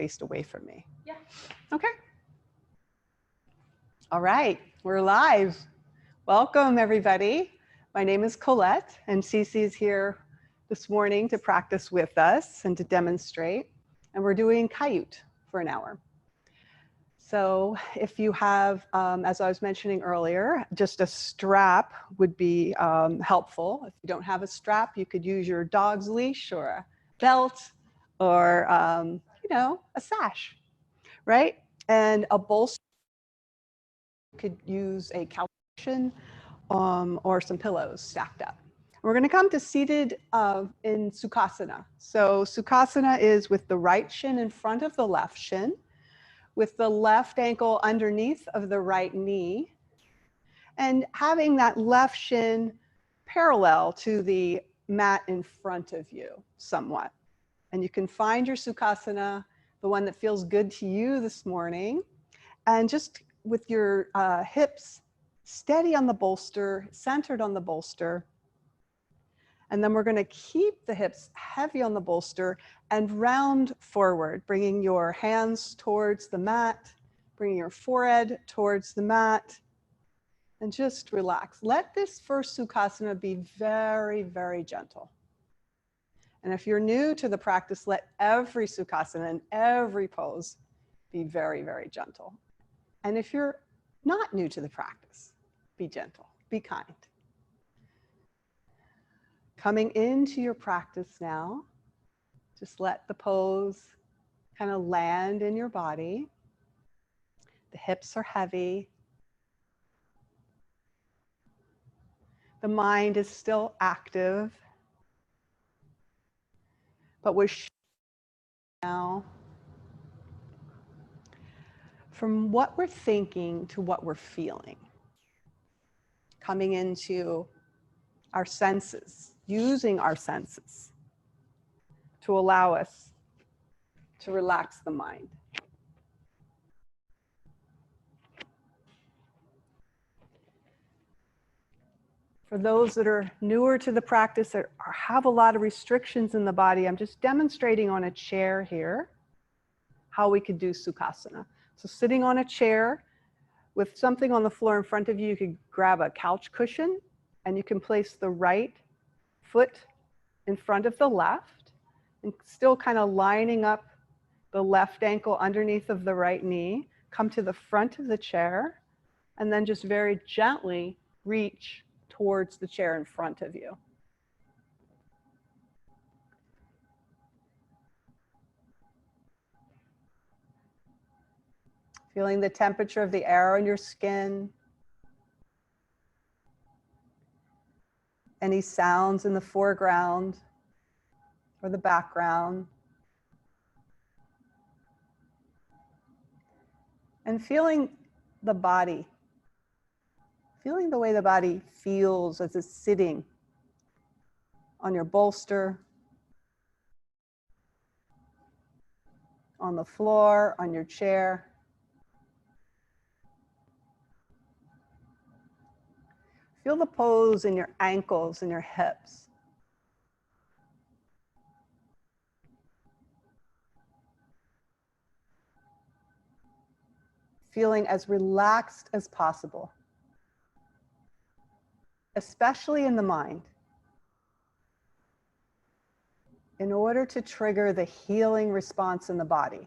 faced away from me. Yeah. Okay. All right, we're live. Welcome, everybody. My name is Colette, and Cece's here this morning to practice with us and to demonstrate. And we're doing Kaiut for an hour. So if you have, as I was mentioning earlier, just a strap would be helpful. If you don't have a strap, you could use your dog's leash or a belt or, a sash, right? And a bolster, you could use a couch cushion or some pillows stacked up. We're going to come to seated in Sukhasana. So Sukhasana is with the right shin in front of the left shin, with the left ankle underneath of the right knee, and having that left shin parallel to the mat in front of you somewhat. And you can find your Sukhasana, the one that feels good to you this morning, and just with your hips steady on the bolster, centered on the bolster. And then we're going to keep the hips heavy on the bolster and round forward, bringing your hands towards the mat, bringing your forehead towards the mat, and just relax. Let this first Sukhasana be very, very gentle. And if you're new to the practice, let every Sukhasana and every pose be very, very gentle. And if you're not new to the practice, be gentle, be kind. Coming into your practice now, just let the pose kind of land in your body. The hips are heavy. The mind is still active, but we're now from what we're thinking to what we're feeling, coming into our senses, using our senses to allow us to relax the mind. For those that are newer to the practice or have a lot of restrictions in the body, I'm just demonstrating on a chair here how we could do Sukhasana. So sitting on a chair with something on the floor in front of you, you could grab a couch cushion and you can place the right foot in front of the left and still kind of lining up the left ankle underneath of the right knee. Come to the front of the chair and then just very gently reach towards the chair in front of you. Feeling the temperature of the air on your skin. Any sounds in the foreground or the background. And feeling the body. Feeling the way the body feels as it's sitting on your bolster, on the floor, on your chair. Feel the pose in your ankles and your hips. Feeling as relaxed as possible, especially in the mind, in order to trigger the healing response in the body.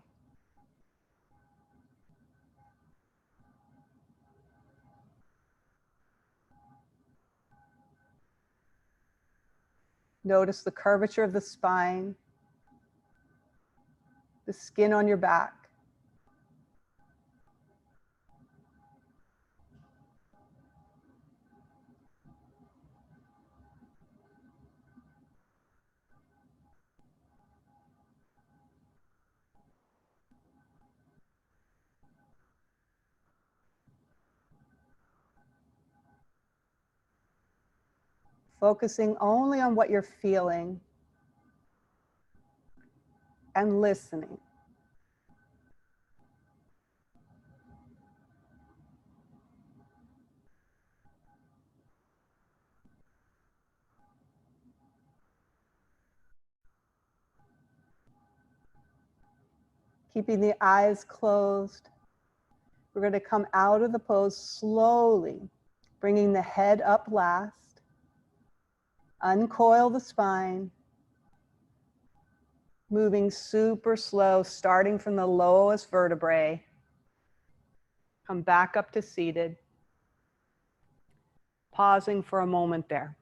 Notice the curvature of the spine, the skin on your back. Focusing only on what you're feeling and listening. Keeping the eyes closed. We're going to come out of the pose slowly, bringing the head up last. Uncoil the spine. Moving super slow, starting from the lowest vertebrae. Come back up to seated. Pausing for a moment there.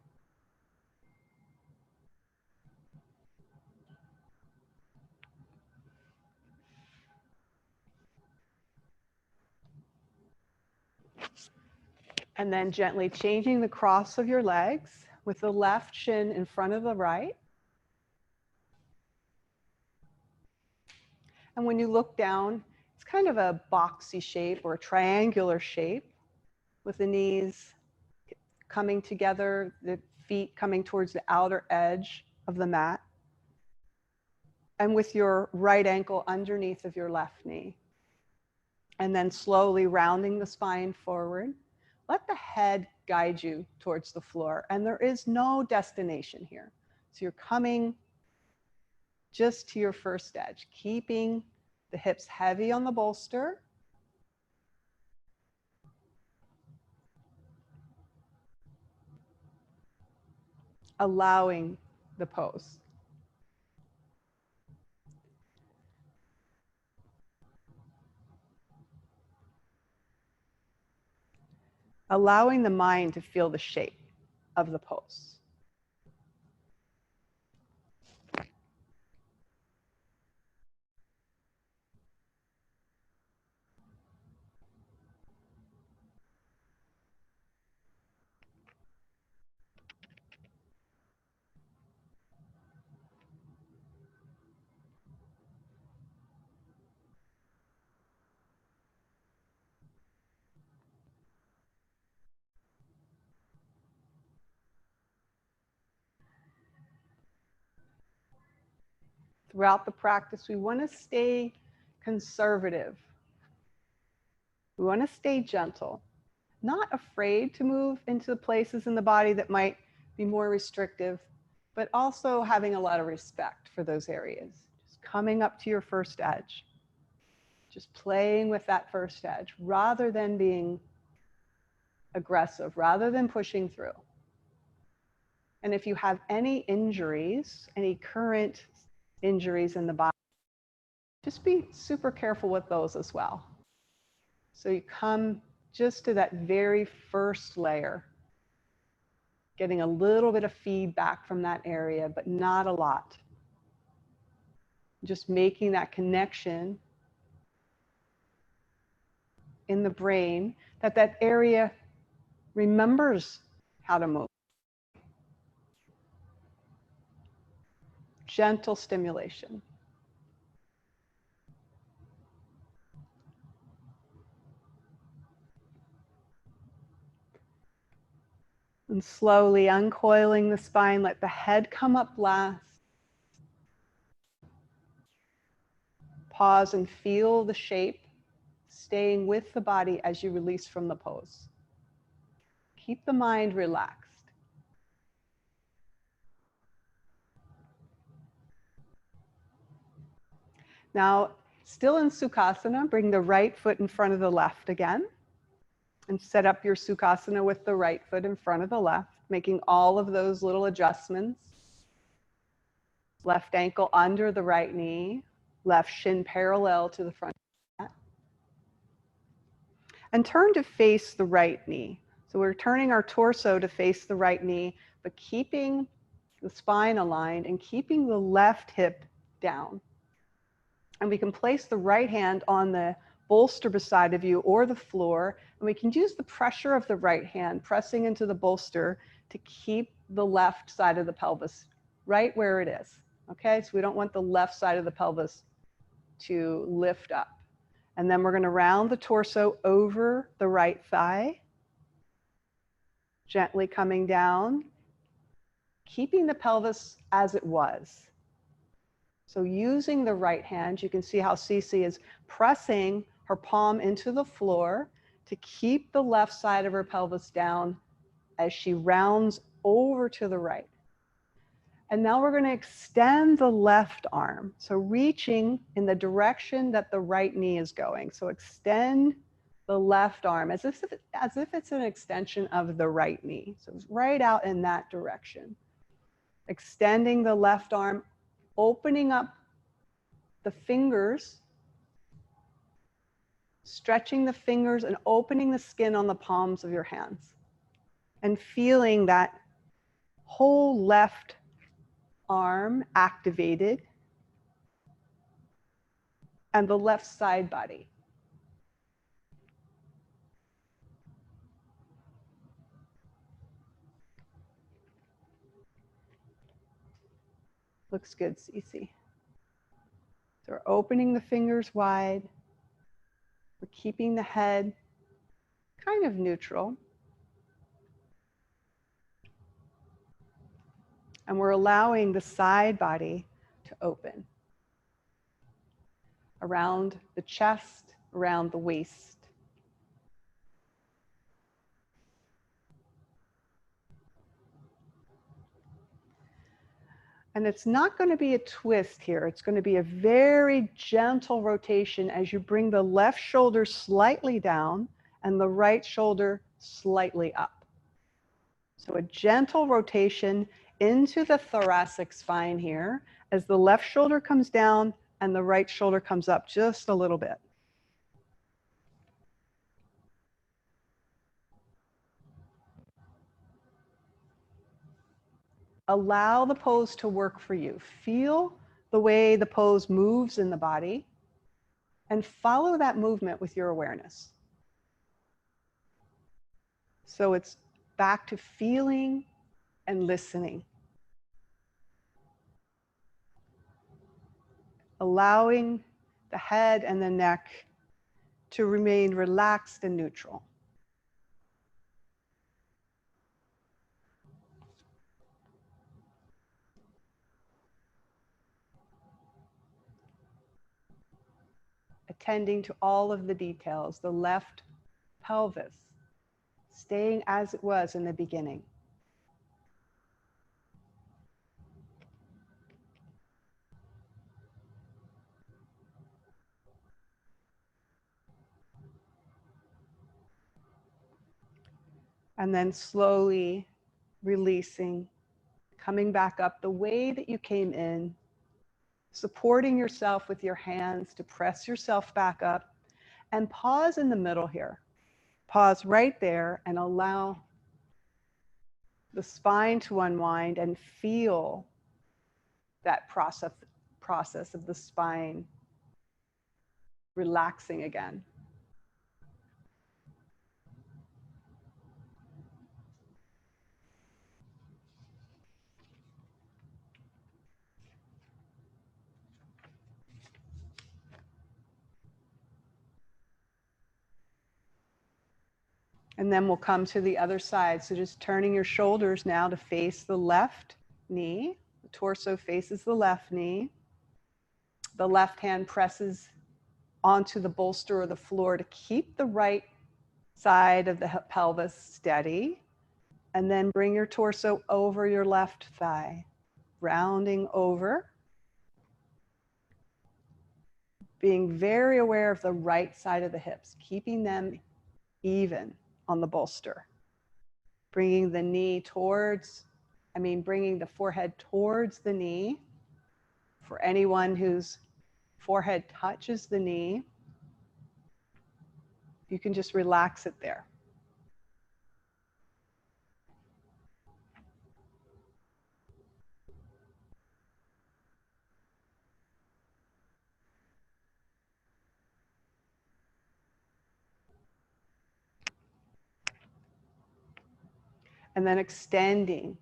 And then gently changing the cross of your legs with the left shin in front of the right. And when you look down, it's kind of a boxy shape or a triangular shape with the knees coming together, the feet coming towards the outer edge of the mat. And with your right ankle underneath of your left knee. And then slowly rounding the spine forward. Let the head guide you towards the floor. And there is no destination here. So you're coming just to your first edge, keeping the hips heavy on the bolster. Allowing the pose. Allowing the mind to feel the shape of the pose. Throughout the practice, we want to stay conservative. We want to stay gentle, not afraid to move into places in the body that might be more restrictive, but also having a lot of respect for those areas. Just coming up to your first edge. Just playing with that first edge rather than being aggressive, rather than pushing through. And if you have any injuries, any current injuries in the body, just be super careful with those as well. So you come just to that very first layer, getting a little bit of feedback from that area, but not a lot. Just making that connection in the brain that that area remembers how to move. Gentle stimulation. And slowly uncoiling the spine, let the head come up last. Pause and feel the shape, staying with the body as you release from the pose. Keep the mind relaxed. Now, still in Sukhasana, bring the right foot in front of the left again. And set up your Sukhasana with the right foot in front of the left, making all of those little adjustments. Left ankle under the right knee, left shin parallel to the front of the mat. And turn to face the right knee. So we're turning our torso to face the right knee, but keeping the spine aligned and keeping the left hip down. And we can place the right hand on the bolster beside of you or the floor, and we can use the pressure of the right hand pressing into the bolster to keep the left side of the pelvis right where it is. Okay, so we don't want the left side of the pelvis to lift up. And then we're going to round the torso over the right thigh, gently coming down, keeping the pelvis as it was. So using the right hand, you can see how Cece is pressing her palm into the floor to keep the left side of her pelvis down as she rounds over to the right. And now we're going to extend the left arm. So reaching in the direction that the right knee is going. So extend the left arm as if it's an extension of the right knee. So it's right out in that direction. Extending the left arm, opening up the fingers, stretching the fingers and opening the skin on the palms of your hands. And feeling that whole left arm activated and the left side body. Looks good, Cece. So we're opening the fingers wide. We're keeping the head kind of neutral. And we're allowing the side body to open around the chest, around the waist. And it's not going to be a twist here. It's going to be a very gentle rotation as you bring the left shoulder slightly down and the right shoulder slightly up. So a gentle rotation into the thoracic spine here as the left shoulder comes down and the right shoulder comes up just a little bit. Allow the pose to work for you. Feel the way the pose moves in the body and follow that movement with your awareness. So it's back to feeling and listening. Allowing the head and the neck to remain relaxed and neutral. Attending to all of the details, the left pelvis, staying as it was in the beginning. And then slowly releasing, coming back up the way that you came in, supporting yourself with your hands to press yourself back up, and pause in the middle here. Pause right there and allow the spine to unwind and feel that process of the spine relaxing again. And then we'll come to the other side. So just turning your shoulders now to face the left knee. The torso faces the left knee. The left hand presses onto the bolster or the floor to keep the right side of the pelvis steady. And then bring your torso over your left thigh, rounding over. Being very aware of the right side of the hips, keeping them even on the bolster. Bringing the knee towards, bringing the forehead towards the knee. For anyone whose forehead touches the knee, you can just relax it there. And then extending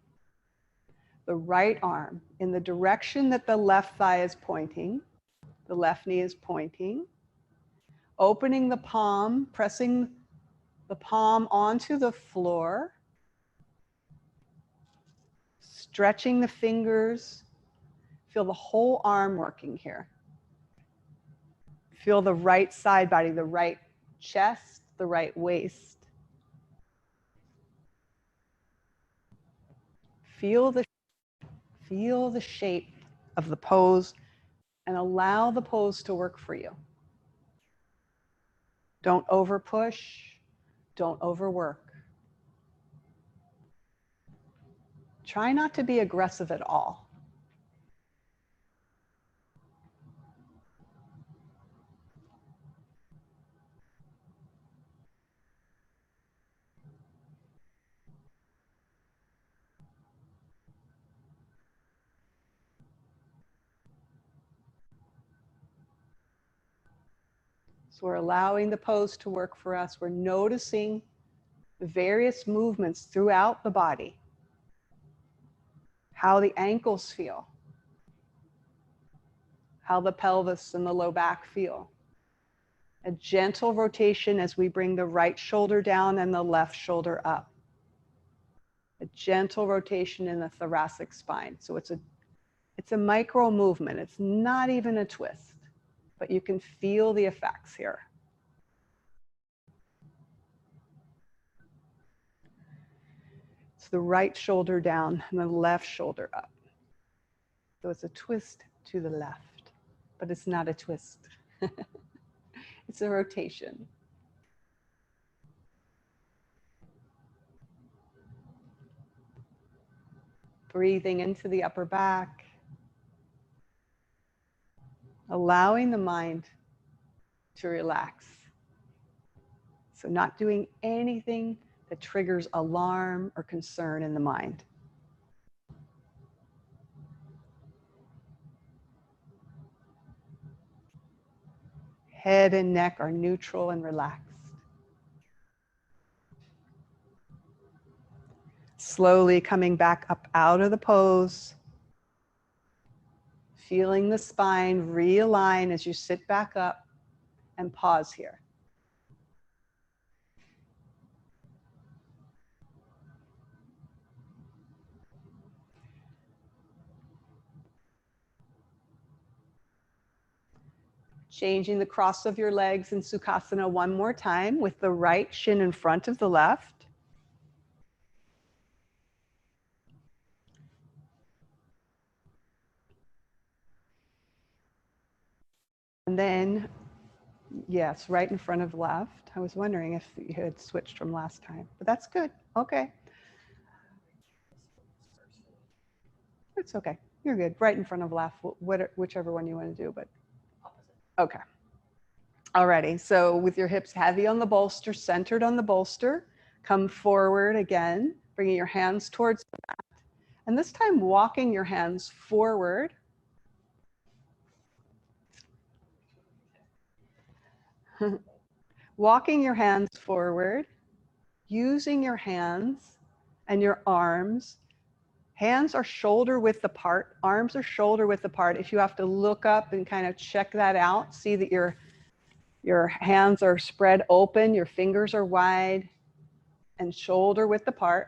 the right arm in the direction that the left thigh is pointing, the left knee is pointing. Opening the palm, pressing the palm onto the floor. Stretching the fingers. Feel the whole arm working here. Feel the right side body, the right chest, the right waist. Feel feel the shape of the pose and allow the pose to work for you. Don't over push, don't overwork. Try not to be aggressive at all. So we're allowing the pose to work for us. We're noticing the various movements throughout the body, how the ankles feel, how the pelvis and the low back feel. A gentle rotation as we bring the right shoulder down and the left shoulder up. A gentle rotation in the thoracic spine. So it's a micro movement. It's not even a twist, but you can feel the effects here. It's the right shoulder down and the left shoulder up. So it's a twist to the left, but it's not a twist. It's a rotation. Breathing into the upper back. Allowing the mind to relax. So not doing anything that triggers alarm or concern in the mind. Head and neck are neutral and relaxed. Slowly coming back up out of the pose. Feeling the spine realign as you sit back up and pause here. Changing the cross of your legs in Sukhasana one more time with the right shin in front of the left. And then, yes, right in front of left. I was wondering if you had switched from last time, but that's good. Okay. It's okay. You're good. Right in front of left, whichever one you want to do, but okay. Alrighty, so with your hips heavy on the bolster, centered on the bolster, come forward again, bringing your hands towards the mat. And this time walking your hands forward. Walking your hands forward, using your hands and your arms. Hands are shoulder width apart, arms are shoulder width apart. If you have to look up and kind of check that out, see that your hands are spread open, your fingers are wide and shoulder width apart.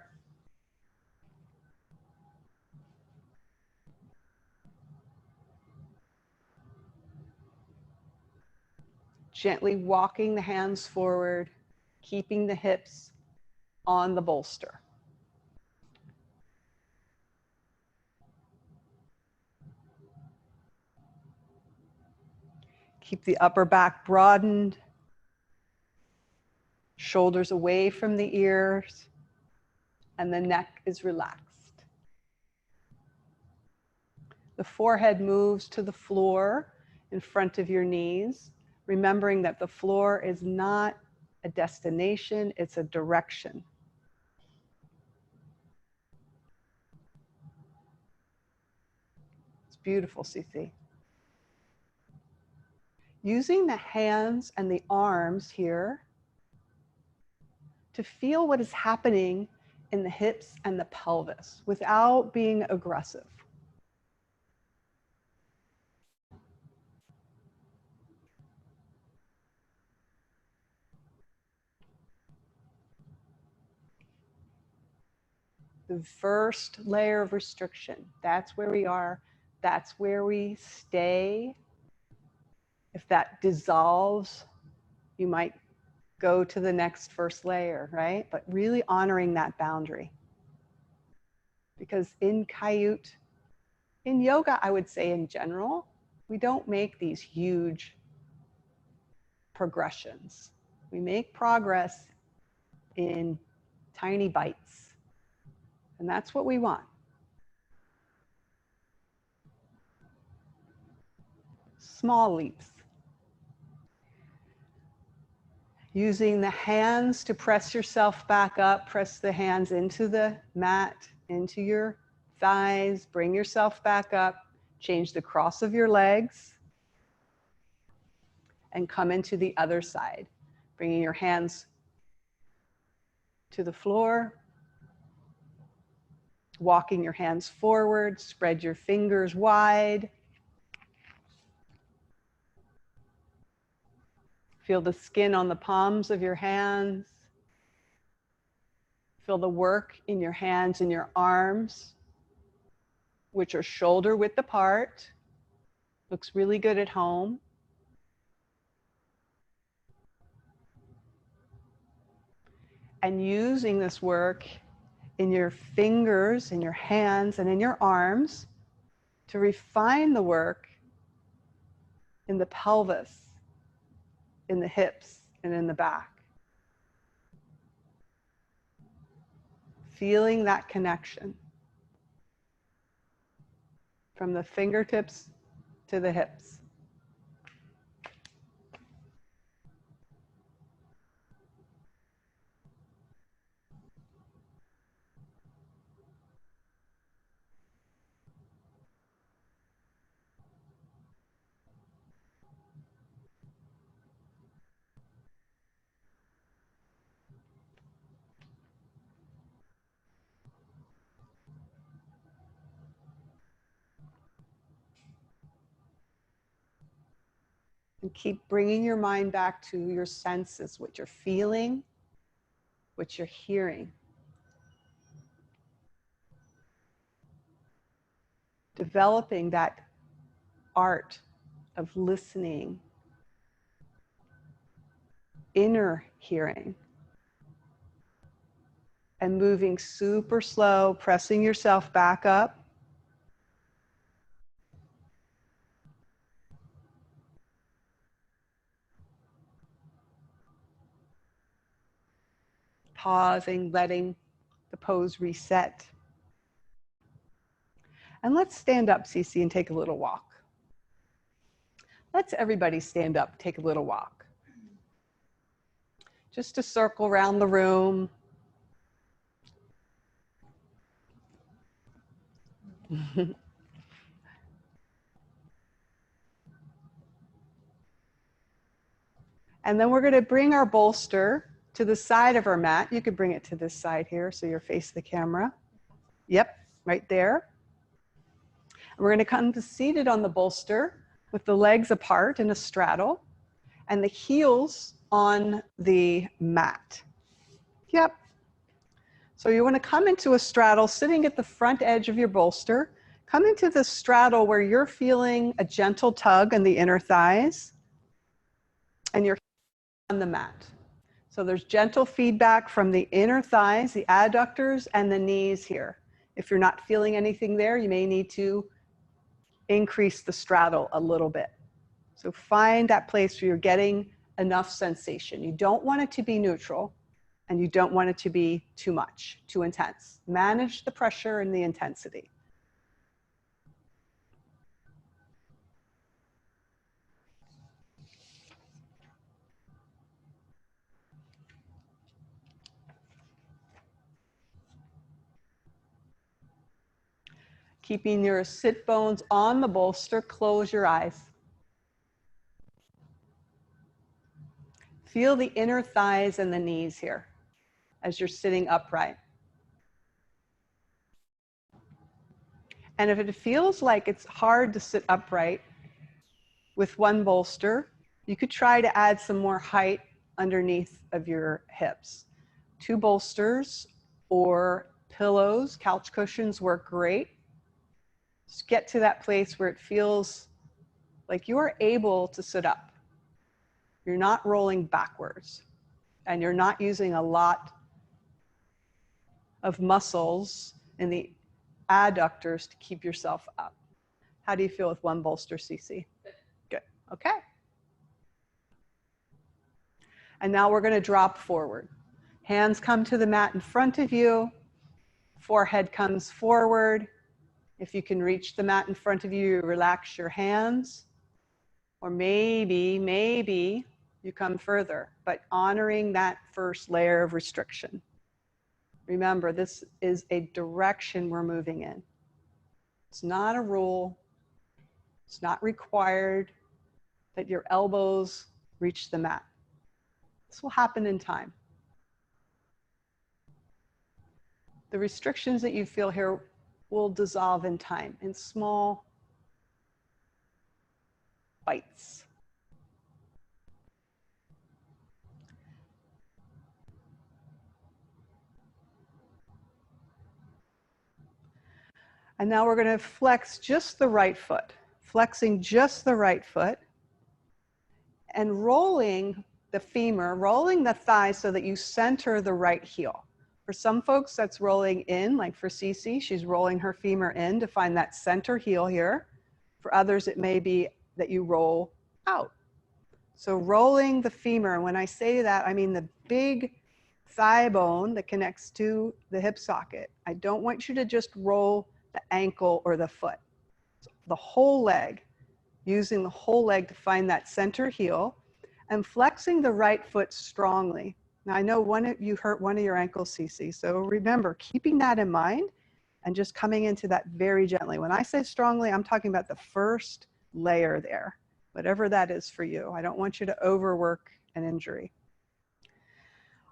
Gently walking the hands forward, keeping the hips on the bolster. Keep the upper back broadened, shoulders away from the ears, and the neck is relaxed. The forehead moves to the floor in front of your knees, remembering that the floor is not a destination, it's a direction. It's beautiful, Cici. Using the hands and the arms here to feel what is happening in the hips and the pelvis without being aggressive. The first layer of restriction, that's where we are, that's where we stay. If that dissolves, you might go to the next first layer, right? But really honoring that boundary. Because in Kaiut, In yoga, I would say in general, we don't make these huge progressions. We make progress in tiny bites. And that's what we want. Small leaps. Using the hands to press yourself back up, press the hands into the mat, into your thighs, bring yourself back up, change the cross of your legs, and come into the other side. Bringing your hands to the floor, walking your hands forward, spread your fingers wide. Feel the skin on the palms of your hands. Feel the work in your hands and your arms, which are shoulder width apart. Looks really good at home. And using this work in your fingers, in your hands, and in your arms to refine the work in the pelvis, in the hips, and in the back. Feeling that connection from the fingertips to the hips. And keep bringing your mind back to your senses, what you're feeling, what you're hearing. Developing that art of listening, inner hearing, and moving super slow, pressing yourself back up. Pausing, letting the pose reset. And let's stand up, Cece, and take a little walk. Let's everybody stand up, take a little walk. Just a circle around the room. And then we're going to bring our bolster to the side of our mat. You could bring it to this side here so you're facing the camera. Yep, right there. And we're going to come to seated on the bolster with the legs apart in a straddle and the heels on the mat. Yep. So you want to come into a straddle sitting at the front edge of your bolster. Come into the straddle where you're feeling a gentle tug in the inner thighs and you're on the mat. So there's gentle feedback from the inner thighs, the adductors, and the knees here. If you're not feeling anything there, you may need to increase the straddle a little bit. So find that place where you're getting enough sensation. You don't want it to be neutral, and you don't want it to be too much, too intense. Manage the pressure and the intensity. Keeping your sit bones on the bolster, close your eyes. Feel the inner thighs and the knees here as you're sitting upright. And if it feels like it's hard to sit upright with one bolster, you could try to add some more height underneath of your hips. 2 bolsters or pillows, couch cushions work great. Just get to that place where it feels like you are able to sit up. You're not rolling backwards, and you're not using a lot of muscles in the adductors to keep yourself up. How do you feel with one bolster, Cece? Good. Okay. And now we're going to drop forward. Hands come to the mat in front of you. Forehead comes forward. If you can reach the mat in front of you, relax your hands. Or maybe you come further, but honoring that first layer of restriction. Remember, this is a direction we're moving in. It's not a rule. It's not required that your elbows reach the mat. This will happen in time. The restrictions that you feel here will dissolve in time, in small bites. And now we're going to flex just the right foot, flexing just the right foot, and rolling the femur, rolling the thigh so that you center the right heel. For some folks, that's rolling in, like for Cece, she's rolling her femur in to find that center heel here. For others, it may be that you roll out. So rolling the femur, and when I say that, I mean the big thigh bone that connects to the hip socket. I don't want you to just roll the ankle or the foot. So the whole leg, using the whole leg to find that center heel, and flexing the right foot strongly. Now I know you hurt one of your ankles, Cece, so remember, keeping that in mind and just coming into that very gently. When I say strongly, I'm talking about the first layer there, whatever that is for you. I don't want you to overwork an injury.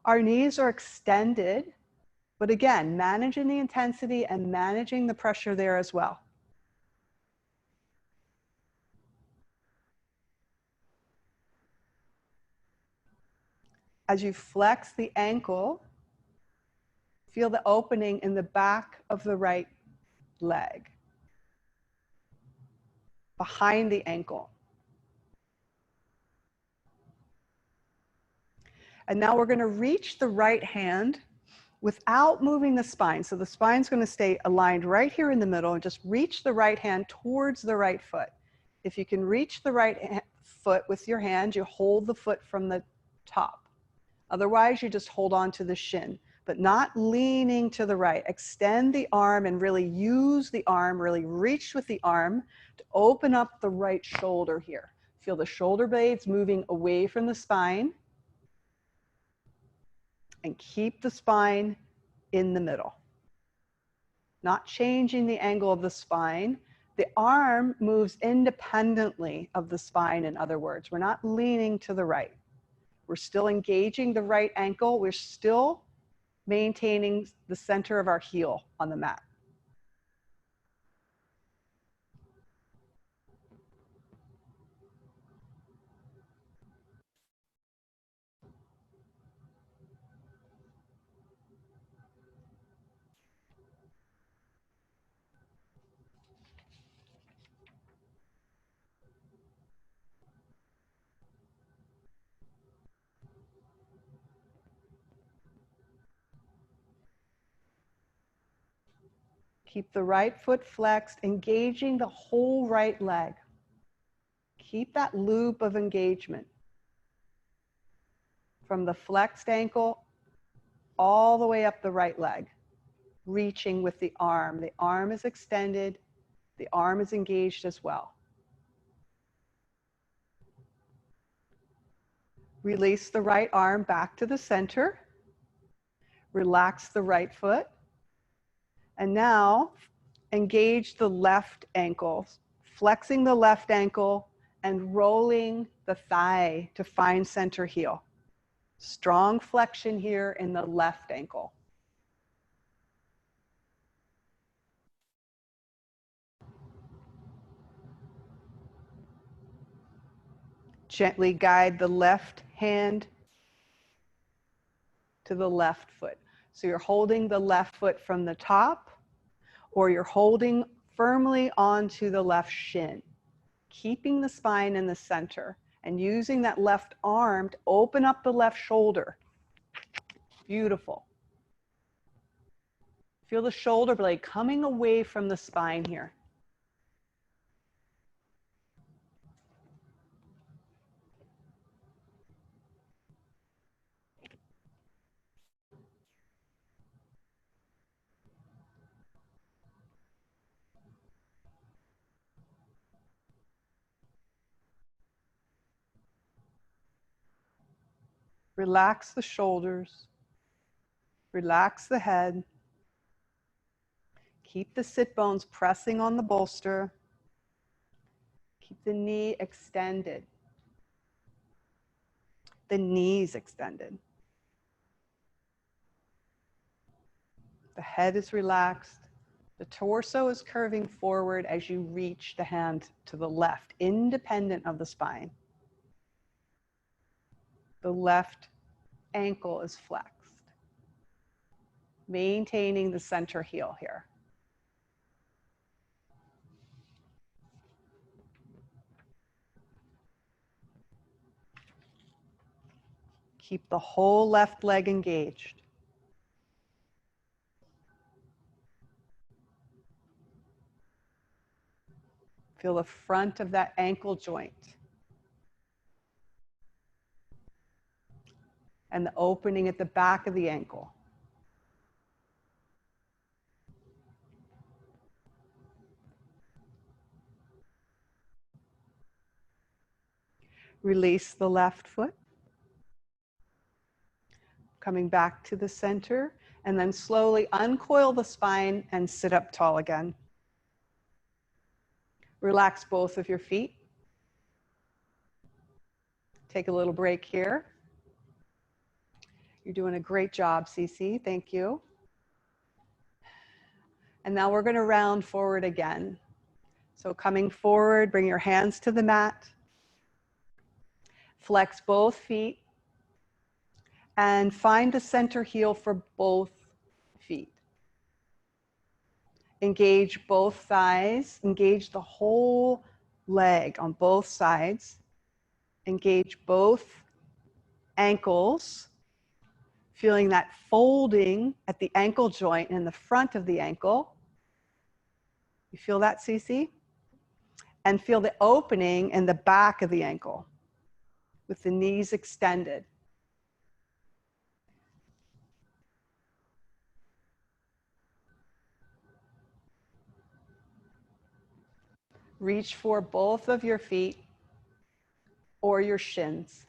Our knees are extended, but again, managing the intensity and managing the pressure there as well. As you flex the ankle, feel the opening in the back of the right leg, behind the ankle. And now we're going to reach the right hand without moving the spine. So the spine's going to stay aligned right here in the middle, and just reach the right hand towards the right foot. If you can reach the right foot with your hand, you hold the foot from the top. Otherwise, you just hold on to the shin, but not leaning to the right. Extend the arm and really use the arm, really reach with the arm to open up the right shoulder here. Feel the shoulder blades moving away from the spine, and keep the spine in the middle. Not changing the angle of the spine. The arm moves independently of the spine, in other words. We're not leaning to the right. We're still engaging the right ankle. We're still maintaining the center of our heel on the mat. Keep the right foot flexed, engaging the whole right leg. Keep that loop of engagement from the flexed ankle all the way up the right leg, reaching with the arm. The arm is extended, the arm is engaged as well. Release the right arm back to the center. Relax the right foot. And now engage the left ankle, flexing the left ankle and rolling the thigh to find center heel. Strong flexion here in the left ankle. Gently guide the left hand to the left foot. So you're holding the left foot from the top, or you're holding firmly onto the left shin, keeping the spine in the center and using that left arm to open up the left shoulder. Beautiful. Feel the shoulder blade coming away from the spine here. Relax the shoulders. Relax the head. Keep the sit bones pressing on the bolster. Keep the knee extended. The knees extended. The head is relaxed. The torso is curving forward as you reach the hand to the left, independent of the spine. The left ankle is flexed, maintaining the center heel here. Keep the whole left leg engaged. Feel the front of that ankle joint and the opening at the back of the ankle. Release the left foot. Coming back to the center, and then slowly uncoil the spine and sit up tall again. Relax both of your feet. Take a little break here. You're doing a great job, Cece. Thank you. And now we're going to round forward again. So coming forward, bring your hands to the mat. Flex both feet. And find the center heel for both feet. Engage both thighs. Engage the whole leg on both sides. Engage both ankles. Feeling that folding at the ankle joint in the front of the ankle. You feel that, Cece? And feel the opening in the back of the ankle with the knees extended. Reach for both of your feet or your shins.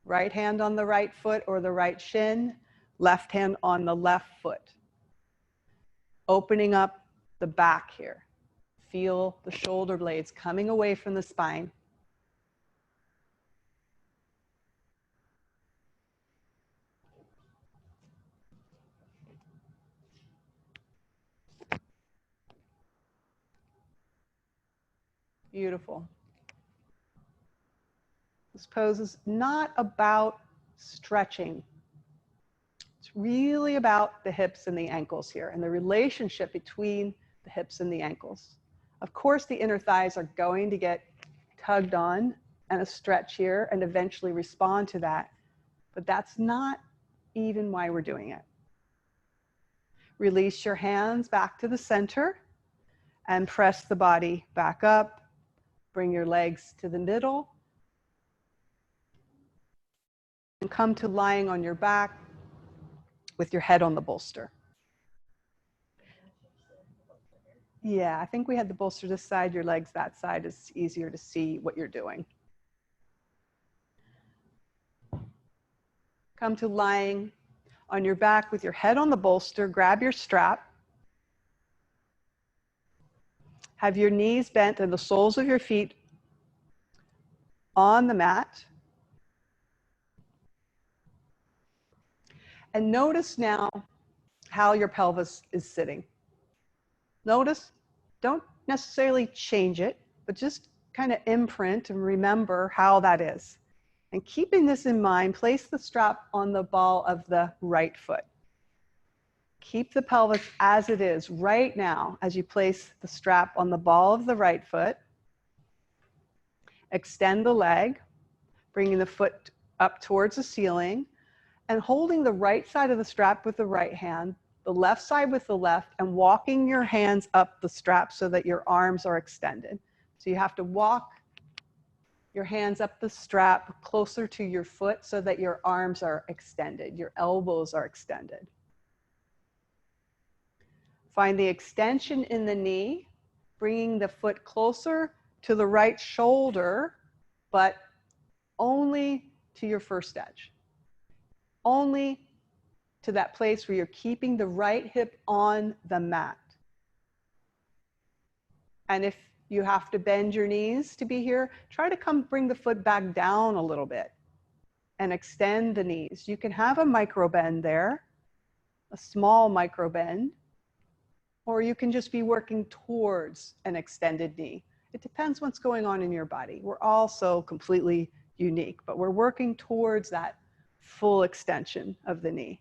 Right hand on the right foot or the right shin, left hand on the left foot. Opening up the back here. Feel the shoulder blades coming away from the spine. Beautiful. This pose is not about stretching. It's really about the hips and the ankles here and the relationship between the hips and the ankles. Of course, the inner thighs are going to get tugged on and a stretch here and eventually respond to that. But that's not even why we're doing it. Release your hands back to the center and press the body back up. Bring your legs to the middle. And come to lying on your back with your head on the bolster. Yeah, I think we had the bolster this side, your legs that side. It's easier to see what you're doing. Come to lying on your back with your head on the bolster. Grab your strap. Have your knees bent and the soles of your feet on the mat. And notice now how your pelvis is sitting. Notice, don't necessarily change it, but just kind of imprint and remember how that is. And keeping this in mind, place the strap on the ball of the right foot. Keep the pelvis as it is right now as you place the strap on the ball of the right foot. Extend the leg, bringing the foot up towards the ceiling, and holding the right side of the strap with the right hand, the left side with the left, and walking your hands up the strap so that your arms are extended. So you have to walk your hands up the strap closer to your foot so that your arms are extended, your elbows are extended. Find the extension in the knee, bringing the foot closer to the right shoulder, but only to your first edge. only to that place where you're keeping the right hip on the mat. And if you have to bend your knees to be here, try to bring the foot back down a little bit and extend the knees. You can have a micro bend there, a small micro bend, or you can just be working towards an extended knee. It depends what's going on in your body. We're all so completely unique, but we're working towards that full extension of the knee.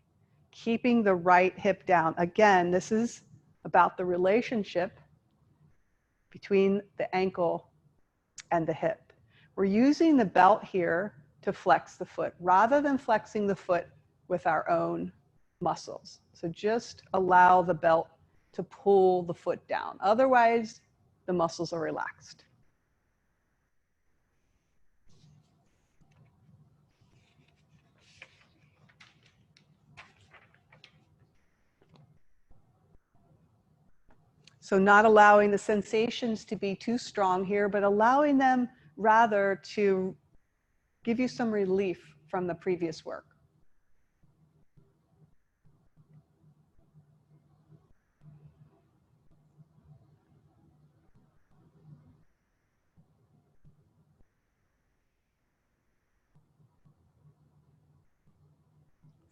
Keeping the right hip down. Again, this is about the relationship between the ankle and the hip. We're using the belt here to flex the foot rather than flexing the foot with our own muscles. So just allow the belt to pull the foot down. Otherwise, the muscles are relaxed. So not allowing the sensations to be too strong here, but allowing them rather to give you some relief from the previous work.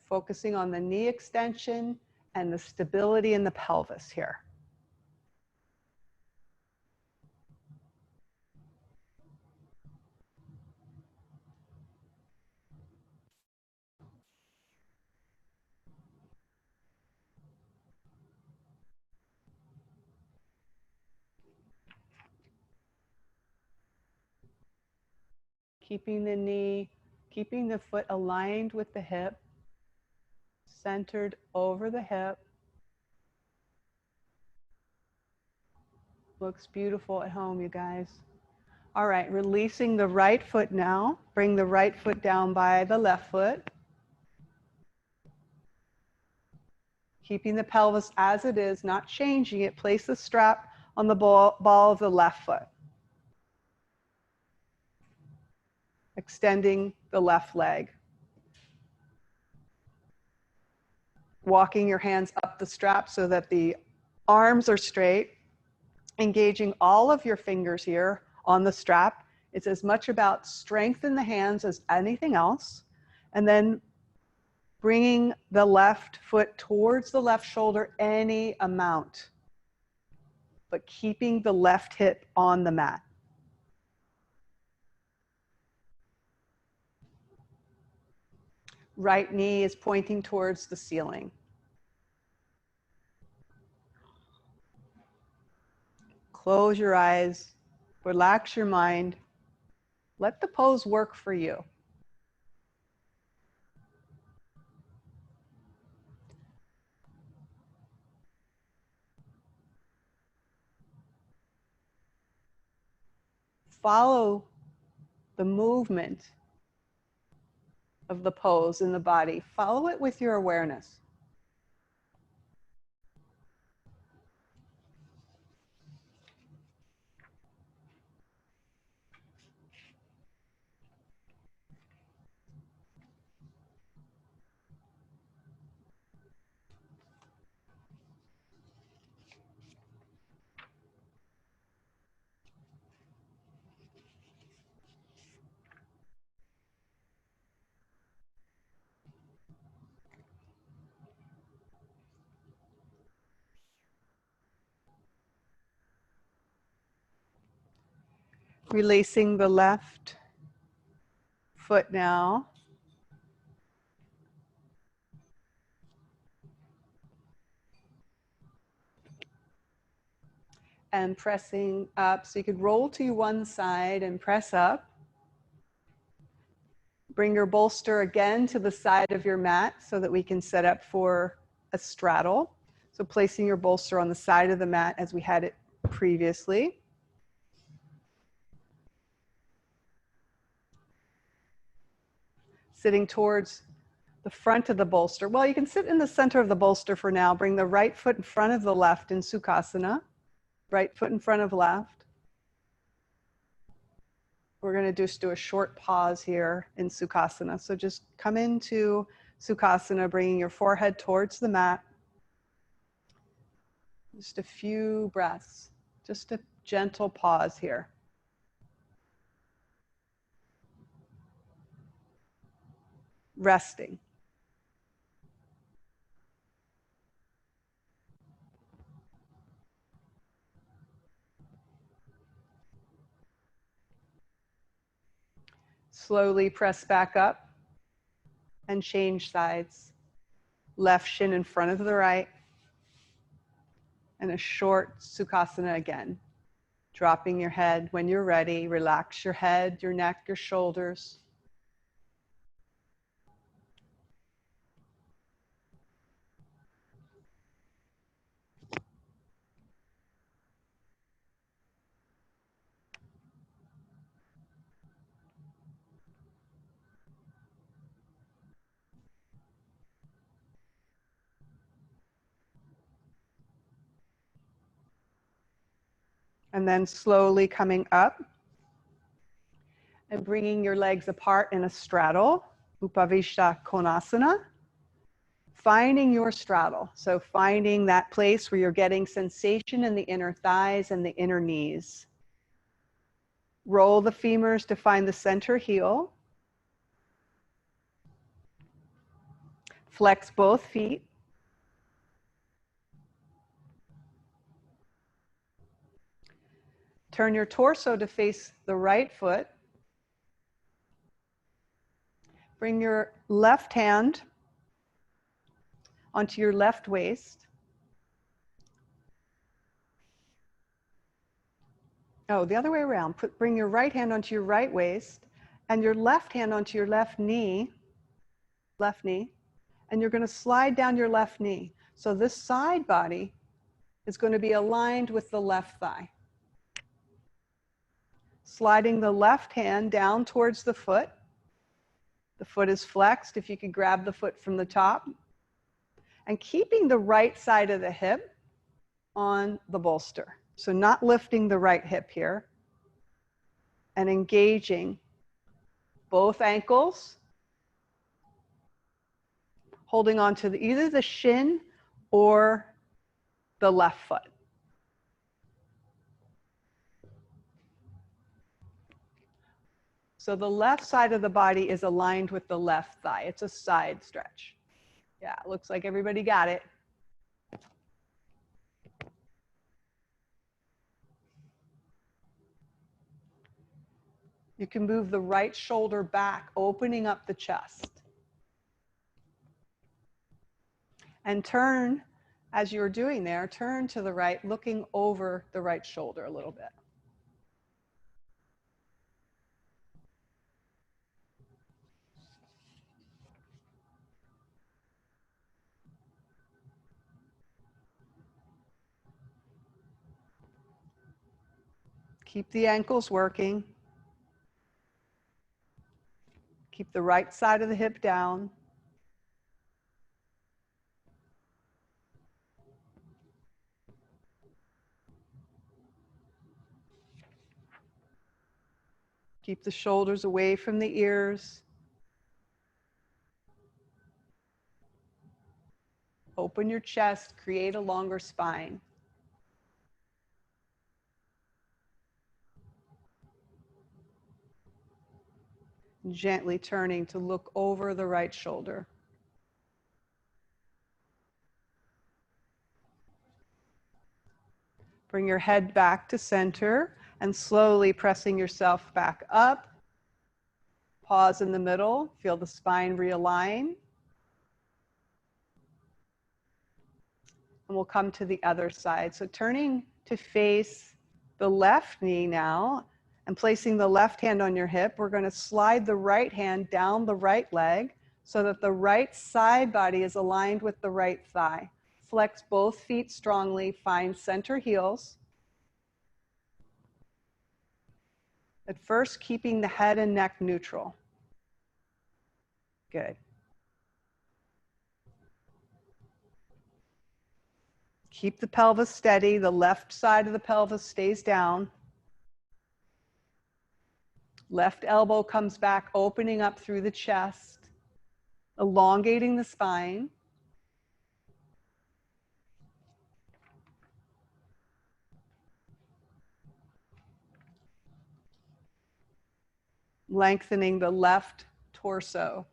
Focusing on the knee extension and the stability in the pelvis here. Keeping the knee, keeping the foot aligned with the hip, centered over the hip. Looks beautiful at home, you guys. All right, releasing the right foot now. Bring the right foot down by the left foot. Keeping the pelvis as it is, not changing it. Place the strap on the ball of the left foot. Extending the left leg. Walking your hands up the strap so that the arms are straight. Engaging all of your fingers here on the strap. It's as much about strength in the hands as anything else. And then bringing the left foot towards the left shoulder any amount, but keeping the left hip on the mat. Right knee is pointing towards the ceiling. Close your eyes, relax your mind. Let the pose work for you. Follow the movement of the pose in the body. Follow it with your awareness. Releasing the left foot now. And pressing up. So you could roll to one side and press up. Bring your bolster again to the side of your mat so that we can set up for a straddle. So placing your bolster on the side of the mat as we had it previously. Sitting towards the front of the bolster. Well, you can sit in the center of the bolster for now. Bring the right foot in front of the left in Sukhasana. Right foot in front of left. We're going to just do a short pause here in Sukhasana. So just come into Sukhasana, bringing your forehead towards the mat. Just a few breaths, just a gentle pause here. Resting. Slowly press back up and change sides. Left shin in front of the right. And a short Sukhasana again. Dropping your head when you're ready. Relax your head, your neck, your shoulders. And then slowly coming up and bringing your legs apart in a straddle, Upavishta Konasana. Finding your straddle. So finding that place where you're getting sensation in the inner thighs and the inner knees. Roll the femurs to find the center heel. Flex both feet. Turn your torso to face the right foot. Bring your left hand onto your left waist. Oh, the other way around. Bring your right hand onto your right waist and your left hand onto your left knee, and you're going to slide down your left knee. So this side body is going to be aligned with the left thigh. Sliding the left hand down towards the foot. The foot is flexed. If you could grab the foot from the top. And keeping the right side of the hip on the bolster. So not lifting the right hip here. And engaging both ankles. Holding on to either the shin or the left foot. So the left side of the body is aligned with the left thigh. It's a side stretch. Yeah, looks like everybody got it. You can move the right shoulder back, opening up the chest. And turn, as you're doing there, turn to the right, looking over the right shoulder a little bit. Keep the ankles working. Keep the right side of the hip down. Keep the shoulders away from the ears. Open your chest, create a longer spine. Gently turning to look over the right shoulder. Bring your head back to center and slowly pressing yourself back up. Pause in the middle, feel the spine realign. And we'll come to the other side. So turning to face the left knee now and placing the left hand on your hip, we're going to slide the right hand down the right leg so that the right side body is aligned with the right thigh. Flex both feet strongly, find center heels. At first, keeping the head and neck neutral. Good. Keep the pelvis steady. The left side of the pelvis stays down. Left elbow comes back, opening up through the chest. elongating the spine. Lengthening the left torso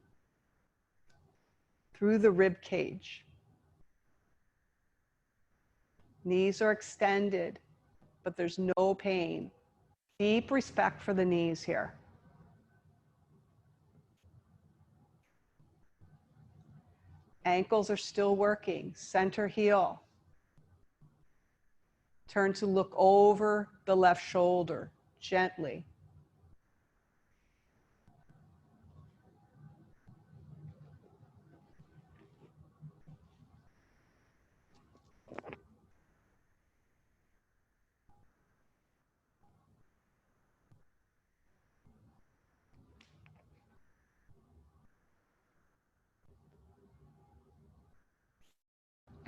through the rib cage. Knees are extended, but there's no pain. Deep respect for the knees here. Ankles are still working. Center heel. Turn to look over the left shoulder gently.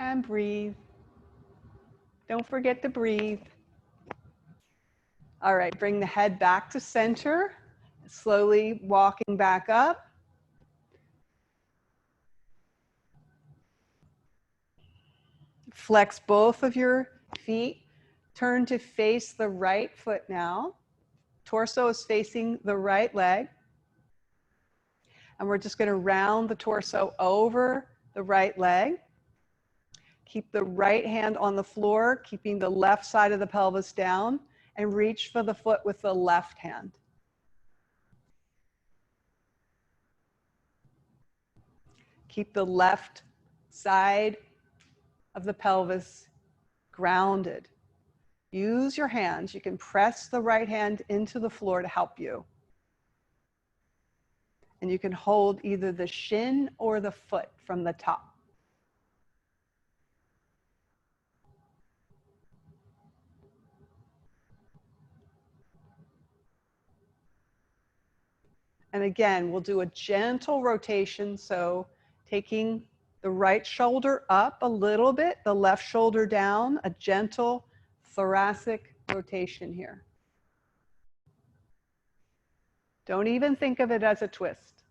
And breathe. Don't forget to breathe. All right, bring the head back to center. Slowly walking back up. Flex both of your feet. Turn to face the right foot now. Torso is facing the right leg. And we're just going to round the torso over the right leg. Keep the right hand on the floor, keeping the left side of the pelvis down, and reach for the foot with the left hand. Keep the left side of the pelvis grounded. Use your hands. You can press the right hand into the floor to help you. And you can hold either the shin or the foot from the top. And again, we'll do a gentle rotation. So taking the right shoulder up a little bit, the left shoulder down, a gentle thoracic rotation here. Don't even think of it as a twist.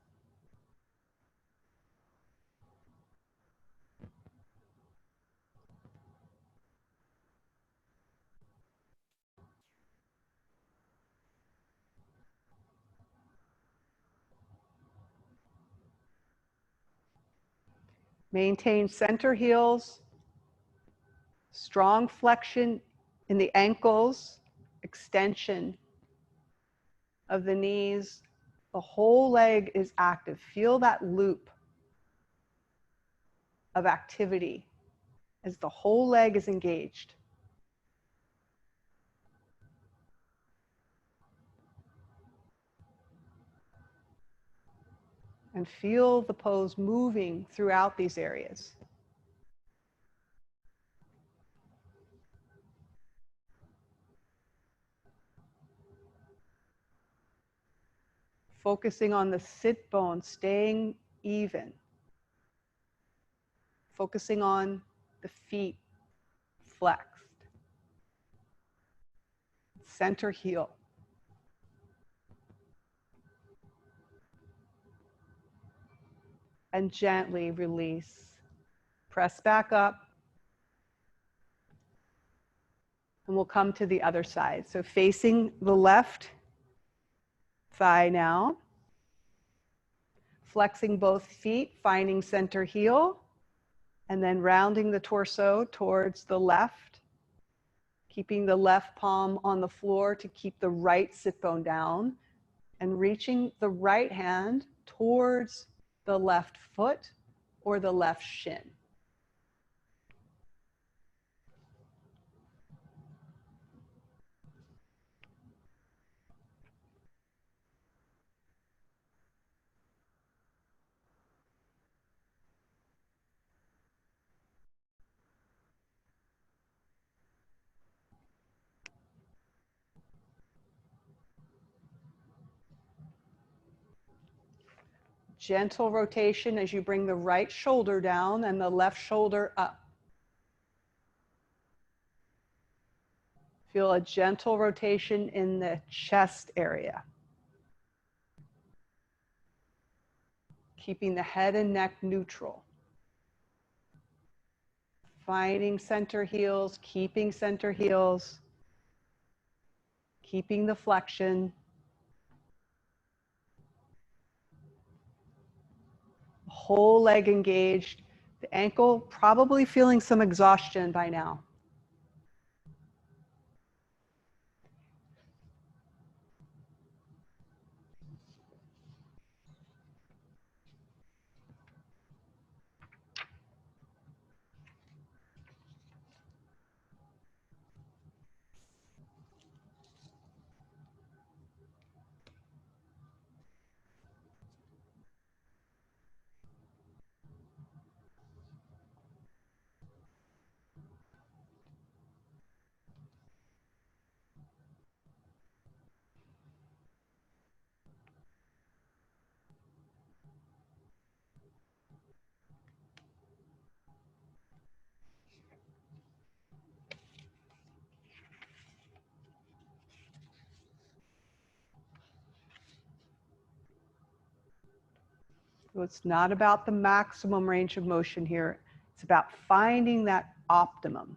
Maintain center heels, strong flexion in the ankles, extension of the knees. The whole leg is active. Feel that loop of activity as the whole leg is engaged. And feel the pose moving throughout these areas. Focusing on the sit bone, staying even. Focusing on the feet flexed. Center heel. And gently release. Press back up. And we'll come to the other side. So facing the left thigh now. Flexing both feet, finding center heel. And then rounding the torso towards the left. Keeping the left palm on the floor to keep the right sit bone down. And reaching the right hand towards the left foot or the left shin. Gentle rotation as you bring the right shoulder down and the left shoulder up. Feel a gentle rotation in the chest area. keeping the head and neck neutral. Finding center heels, keeping center heels, keeping the flexion. Whole leg engaged, the ankle probably feeling some exhaustion by now. So it's not about the maximum range of motion here. It's about finding that optimum.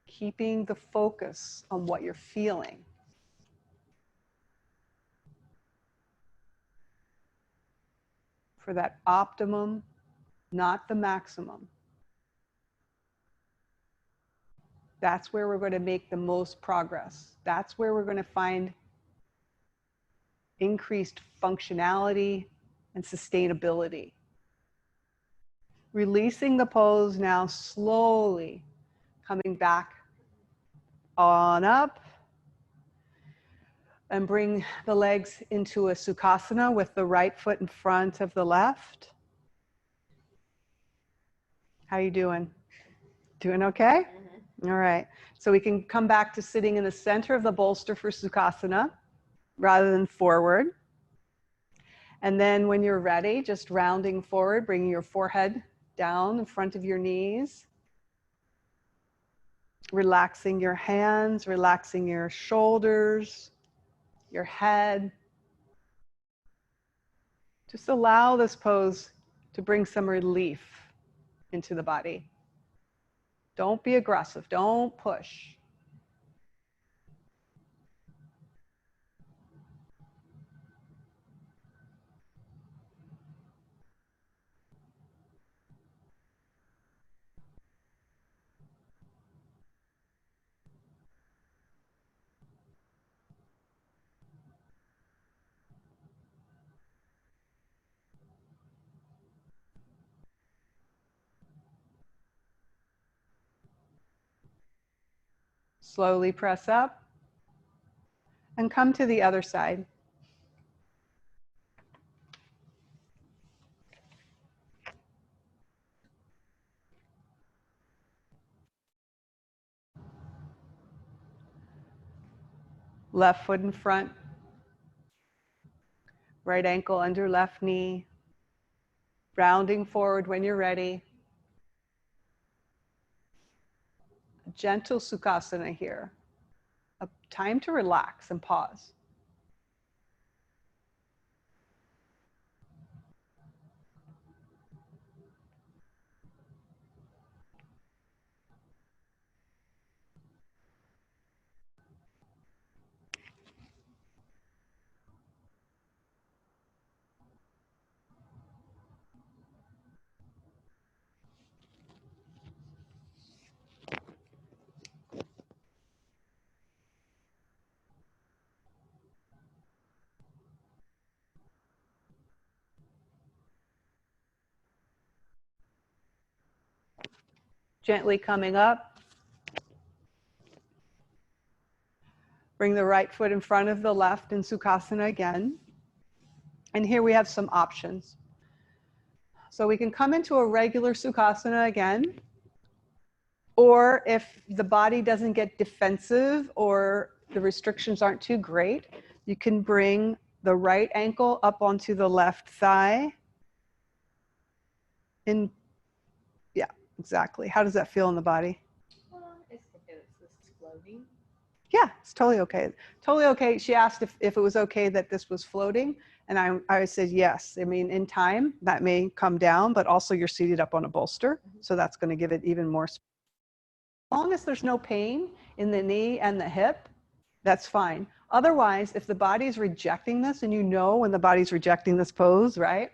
Keeping the focus on what you're feeling. For that optimum, not the maximum. That's where we're going to make the most progress. That's where we're going to find increased functionality and sustainability. Releasing the pose now, slowly coming back on up, and bring the legs into a Sukhasana with the right foot in front of the left. How you doing? Doing okay? Mm-hmm. All right. So we can come back to sitting in the center of the bolster for Sukhasana rather than forward. And then when you're ready, just rounding forward, bringing your forehead down in front of your knees. Relaxing your hands, relaxing your shoulders, your head. Just allow this pose to bring some relief into the body. Don't be aggressive, don't push. Slowly press up and come to the other side. Left foot in front, right ankle under left knee, rounding forward when you're ready. A gentle Sukhasana here, a time to relax and pause. Gently coming up. Bring the right foot in front of the left in Sukhasana again. And here we have some options. So we can come into a regular Sukhasana again, or if the body doesn't get defensive or the restrictions aren't too great, you can bring the right ankle up onto the left thigh. Yeah, exactly. How does that feel in the body? Well, it's floating. Yeah, it's totally okay. Totally okay. She asked if it was okay that this was floating. And I said, yes. I mean, in time, that may come down, but also you're seated up on a bolster. So that's going to give it even more space. As long as there's no pain in the knee and the hip, that's fine. Otherwise, if the body's rejecting this, and you know when the body's rejecting this pose, right?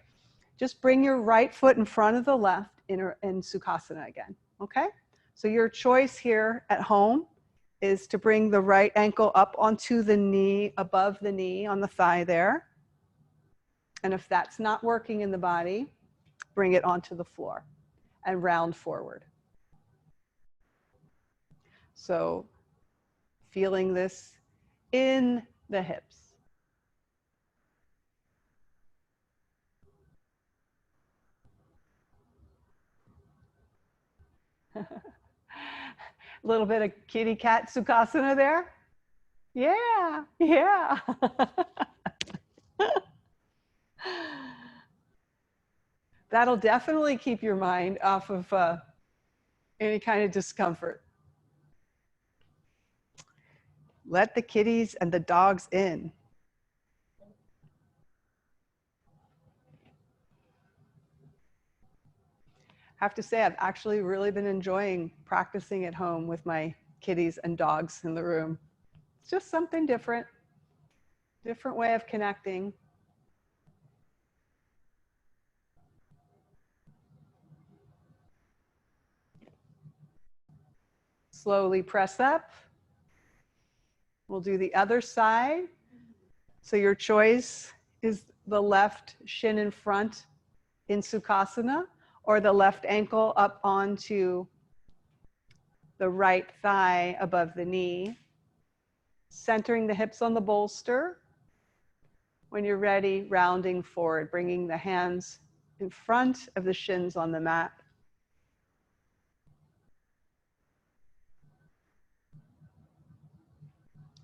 Just bring your right foot in front of the left in Sukhasana again, okay? So your choice here at home is to bring the right ankle up onto the knee, above the knee on the thigh there. And if that's not working in the body, bring it onto the floor and round forward. So feeling this in the hips. A little bit of kitty cat Sukhasana there. Yeah, yeah. That'll definitely keep your mind off of any kind of discomfort. Let the kitties and the dogs in. I have to say, I've actually really been enjoying practicing at home with my kitties and dogs in the room. It's just something different, different way of connecting. Slowly press up. We'll do the other side. So your choice is the left shin in front in Sukhasana, or the left ankle up onto the right thigh above the knee. Centering the hips on the bolster. When you're ready, rounding forward, bringing the hands in front of the shins on the mat.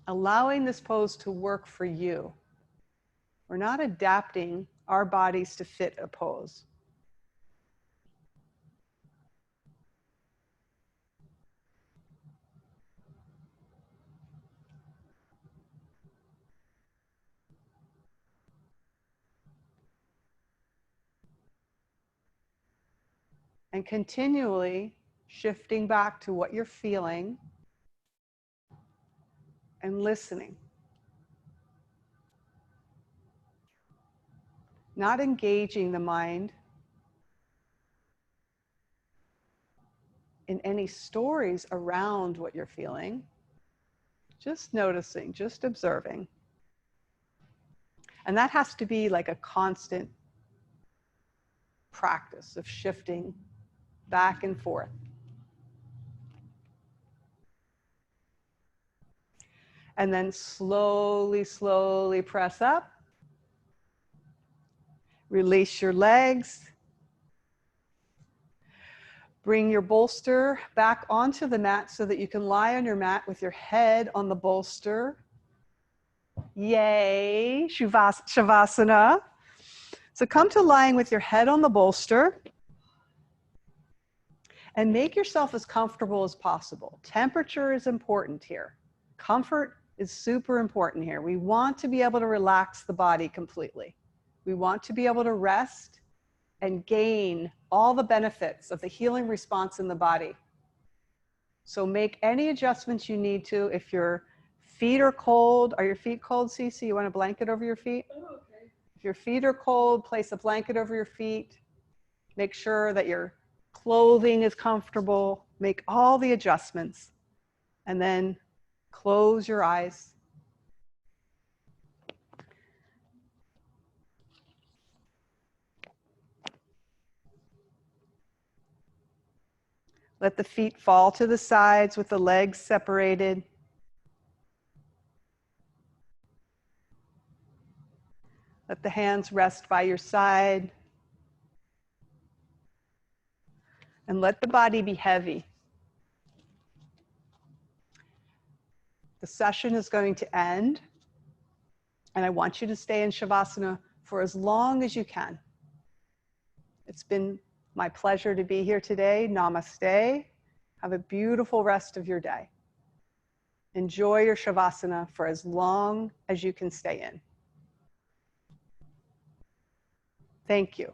Allowing this pose to work for you. We're not adapting our bodies to fit a pose. And continually shifting back to what you're feeling and listening. Not engaging the mind in any stories around what you're feeling. Just noticing, just observing. And that has to be like a constant practice of shifting back and forth. And then slowly, slowly press up. Release your legs. Bring your bolster back onto the mat so that you can lie on your mat with your head on the bolster. Yay, Shavasana. So come to lying with your head on the bolster and make yourself as comfortable as possible. Temperature is important here. Comfort is super important here. We want to be able to relax the body completely. We want to be able to rest and gain all the benefits of the healing response in the body. So make any adjustments you need to. If your feet are cold, are your feet cold, Cece? You want a blanket over your feet? Oh, okay. If your feet are cold, place a blanket over your feet. Make sure that your clothing is comfortable. Make all the adjustments. And then close your eyes. Let the feet fall to the sides with the legs separated. Let the hands rest by your side. And let the body be heavy. The session is going to end. And I want you to stay in Shavasana for as long as you can. It's been my pleasure to be here today. Namaste. Have a beautiful rest of your day. Enjoy your Shavasana for as long as you can stay in. Thank you.